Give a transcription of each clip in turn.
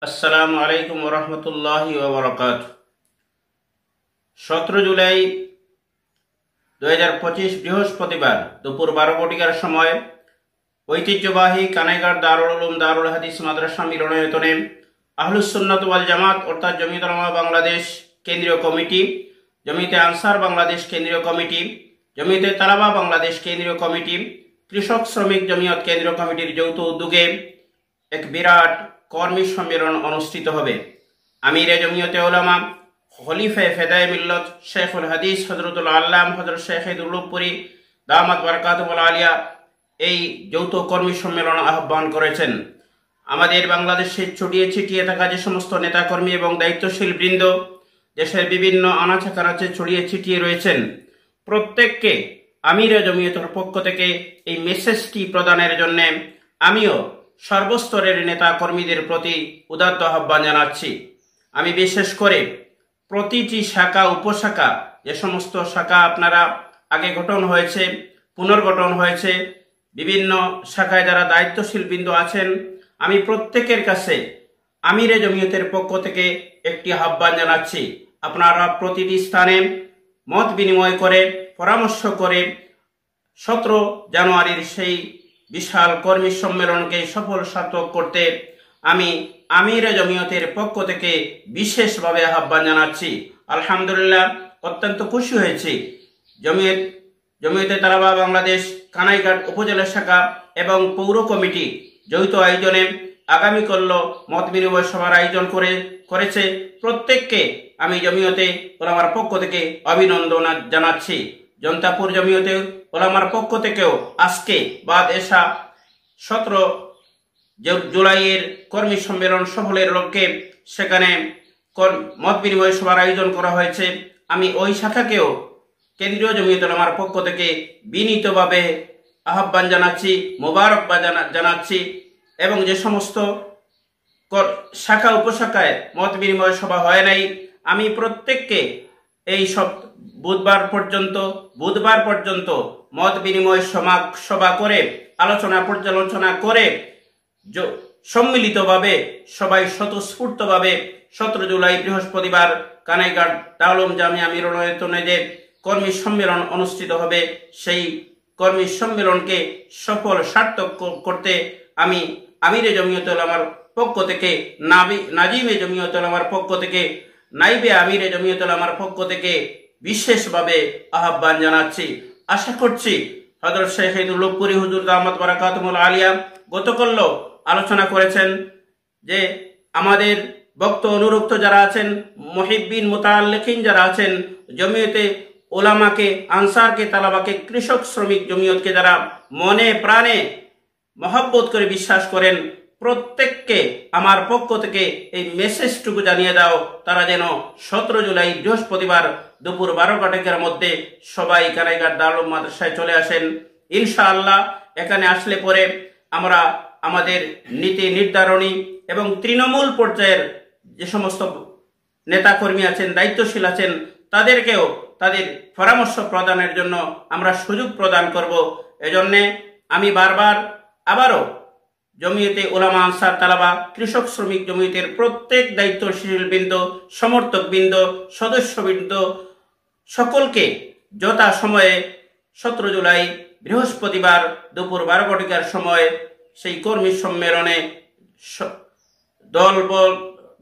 আসসালামু আলাইকুম ওরহমতুল্লাহি ওবরাকাত। 17 জুলাই 2025 বৃহস্পতিবার দুপুর 12 সময় ঐতিহ্যবাহী কানাইঘাট দারুল উলুম দারুল হাদিস মাদ্রাসা মিলনায়তনে আহলুস সুন্নাত ওয়াল জামাত অর্থাৎ জমিয়ত উলামা বাংলাদেশ কেন্দ্রীয় কমিটি, জমিয়তে আনসার বাংলাদেশ কেন্দ্রীয় কমিটি, জমিয়তে তালাবা বাংলাদেশ কেন্দ্রীয় কমিটি, কৃষক শ্রমিক জমিয়ত কেন্দ্রীয় কমিটির যৌথ উদ্যোগে এক বিরাট কর্মী সম্মেলন অনুষ্ঠিত হবে। আমিরে জমিয়তে উলামা খলিফা ফেদায়ে মিল্লত শেখুল হাদিস হযরতুল আল্লাম হযরত শেখ দুর্লভপুরী দামাত বারাকাতুহুল আলিয়া এই যৌথ কর্মী সম্মেলন আহ্বান করেছেন। আমাদের বাংলাদেশে ছড়িয়ে ছিটিয়ে থাকা যে সমস্ত নেতাকর্মী এবং দায়িত্বশীল বৃন্দ দেশের বিভিন্ন আনাচে কানাচে ছড়িয়ে ছিটিয়ে রয়েছেন, প্রত্যেককে আমিরে জমিয়তের পক্ষ থেকে এই মেসেজটি প্রদানের জন্য আমিও সর্বস্তরের নেতা কর্মীদের প্রতি উদাত্ত আহ্বান জানাচ্ছি। আমি বিশেষ করে প্রতিটি শাখা উপশাখা, যে সমস্ত শাখা আপনারা আগে গঠন হয়েছে, পুনর্গঠন হয়েছে, বিভিন্ন শাখায় যারা দায়িত্বশীল বিন্দু আছেন, আমি প্রত্যেকের কাছে আমিরে জমিয়তের পক্ষ থেকে একটি আহ্বান জানাচ্ছি। আপনারা প্রতিটি স্থানে মত বিনিময় করে পরামর্শ করে 17 জানুয়ারির সেই বিশাল কর্মী সম্মেলনকে সফল সার্থক করতে আমি আমিরে জমিয়তের পক্ষ থেকে বিশেষভাবে আহ্বান জানাচ্ছি। আলহামদুলিল্লাহ, অত্যন্ত খুশি হয়েছি জমিয়তে তালাবা বাংলাদেশ কানাইঘাট উপজেলা শাখা এবং পৌর কমিটি যৌথ আয়োজনে আগামীকাল মত বিনিময় সভার আয়োজন করেছে। প্রত্যেককে আমি জমিয়তে উলামার পক্ষ থেকে অভিনন্দন জানাচ্ছি। জনতাপুর জমিয়তে উলামার পক্ষ থেকেও আজকে বাদ এশা 17 জুলাইয়ের কর্মী সম্মেলন সফলের লক্ষ্যে সেখানে মত বিনিময় সভার আয়োজন করা হয়েছে। আমি ওই শাখাকেও কেন্দ্রীয় জমিয়ত উলামার পক্ষ থেকে বিনীতভাবে আহ্বান জানাচ্ছি, মোবারকবাদ জানাচ্ছি এবং যে সমস্ত শাখা উপশাখায় মত বিনিময় সভা হয় নাই, আমি প্রত্যেককে এই বুধবার পর্যন্ত মত বিনিময় সভা করে আলোচনা পর্যালোচনা করে সম্মিলিতভাবে সবাই স্বতঃস্ফূর্তভাবে 17 জুলাই বৃহস্পতিবার কানাইঘাট দারুল জামিয়া মিলনায়তনে যে কর্মী সম্মেলন অনুষ্ঠিত হবে, সেই কর্মী সম্মেলনকে সফল সার্থক করতে আমি আমিরে জমিয়তুল উলামার পক্ষ থেকে, নাজিমে জমিয়তুল উলামার পক্ষ থেকে, নাইবে আমিরে জমিয়তুল উলামার পক্ষ থেকে বিশেষভাবে আহ্বান জানাচ্ছি। আশা করছি হযরত শেখ দুর্লভপুরী হুজুর দামাত বারাকাতুহুল আলিয়া গতকাল আলোচনা করেছেন যে আমাদের ভক্ত অনুরক্ত যারা আছেন, মুহিব্বিন মুতাআল্লিকিন যারা আছেন, জমিয়তে উলামাকে, আনসারকে, তালাবাকে, কৃষক শ্রমিক জমিয়তকে যারা মনে প্রাণে মহব্বত করে বিশ্বাস করেন, প্রত্যেককে আমার পক্ষ থেকে এই মেসেজটুকু জানিয়ে দাও, তারা যেন 17 জুলাই বৃহস্পতিবার দুপুর 12টার মধ্যে সবাই কানাইঘাট দারুল মাদ্রাসায় চলে আসেন। ইনশাআল্লাহ এখানে আসলে পরে আমরা আমাদের নীতি নির্ধারণী এবং তৃণমূল পর্যায়ের যে সমস্ত নেতাকর্মী আছেন, দায়িত্বশীল আছেন, তাদেরকেও তাদের পরামর্শ প্রদানের জন্য আমরা সুযোগ প্রদান করব। এজন্যে আমি আবারও জমিয়তে উলামা আনসার তালাবা কৃষক শ্রমিক জমিয়তের প্রত্যেক দায়িত্বশীল বৃন্দ, সমর্থক বৃন্দ, সদস্য বৃন্দ সকলকে যথা সময়ে 17 জুলাই বৃহস্পতিবার দুপুর 12টার সময় সেই কর্মী সম্মেলনে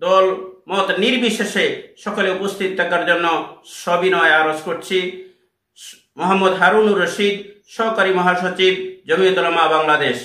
দল মত নির্বিশেষে সকলে উপস্থিত থাকার জন্য সবিনয় আরজ করছি। মোহাম্মদ হারুনুর রশিদ, সহকারী মহাসচিব, জমিয়ত উলামা বাংলাদেশ।